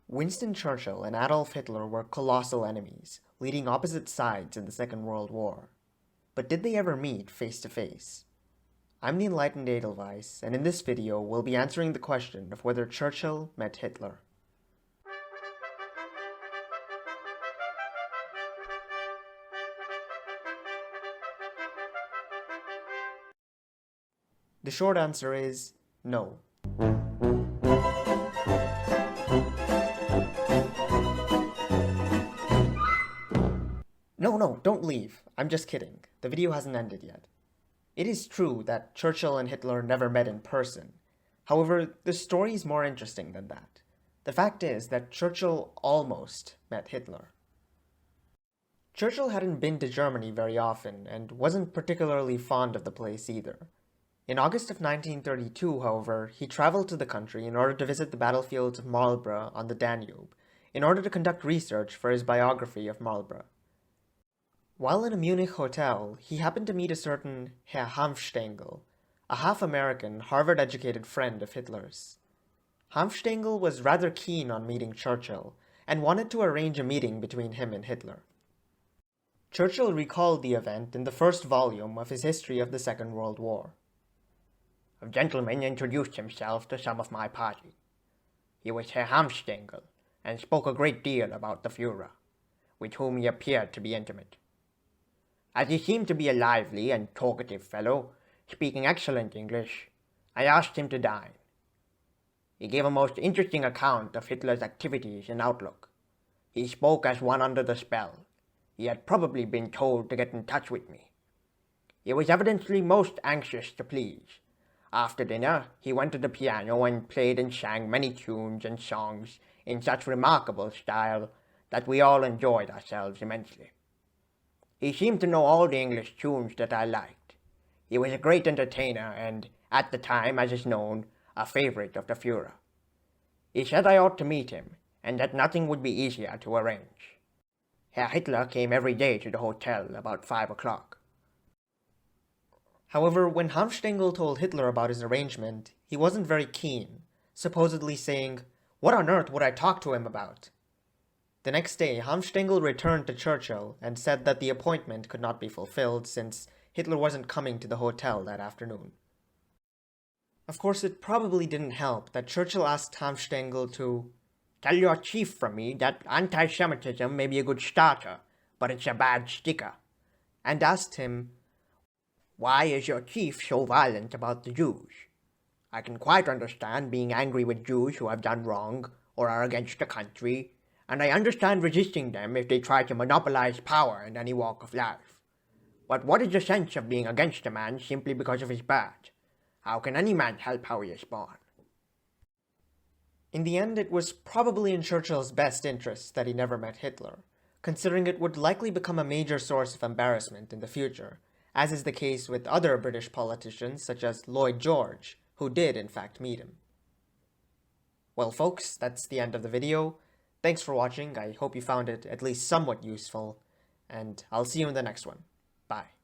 Winston Churchill and Adolf Hitler were colossal enemies, leading opposite sides in the Second World War. But did they ever meet face to face? I'm the Enlightened Edelweiss, and in this video we'll be answering the question of whether Churchill met Hitler. The short answer is no. No, don't leave. I'm just kidding. The video hasn't ended yet. It is true that Churchill and Hitler never met in person. However, the story is more interesting than that. The fact is that Churchill almost met Hitler. Churchill hadn't been to Germany very often and wasn't particularly fond of the place either. In August of 1932, however, he traveled to the country in order to visit the battlefields of Marlborough on the Danube, in order to conduct research for his biography of Marlborough. While in a Munich hotel, he happened to meet a certain Herr Hanfstaengl, a half-American, Harvard-educated friend of Hitler's. Hanfstaengl was rather keen on meeting Churchill, and wanted to arrange a meeting between him and Hitler. Churchill recalled the event in the first volume of his history of the Second World War. A gentleman introduced himself to some of my party. He was Herr Hanfstaengl, and spoke a great deal about the Führer, with whom he appeared to be intimate. As he seemed to be a lively and talkative fellow, speaking excellent English, I asked him to dine. He gave a most interesting account of Hitler's activities and outlook. He spoke as one under the spell. He had probably been told to get in touch with me. He was evidently most anxious to please. After dinner, he went to the piano and played and sang many tunes and songs in such remarkable style that we all enjoyed ourselves immensely. He seemed to know all the English tunes that I liked. He was a great entertainer and, at the time, as is known, a favorite of the Führer. He said I ought to meet him, and that nothing would be easier to arrange. Herr Hitler came every day to the hotel about 5 o'clock. However, when Hanfstaengl told Hitler about his arrangement, he wasn't very keen, supposedly saying, "What on earth would I talk to him about?" The next day, Hanfstaengl returned to Churchill and said that the appointment could not be fulfilled since Hitler wasn't coming to the hotel that afternoon. Of course, it probably didn't help that Churchill asked Hanfstaengl to "Tell your chief from me that anti-Semitism may be a good starter, but it's a bad sticker," and asked him, "Why is your chief so violent about the Jews? I can quite understand being angry with Jews who have done wrong or are against the country, and I understand resisting them if they try to monopolize power in any walk of life. But what is the sense of being against a man simply because of his birth? How can any man help how he is born?" In the end, it was probably in Churchill's best interest that he never met Hitler, considering it would likely become a major source of embarrassment in the future, as is the case with other British politicians such as Lloyd George, who did in fact meet him. Well folks, that's the end of the video. Thanks for watching. I hope you found it at least somewhat useful, and I'll see you in the next one. Bye.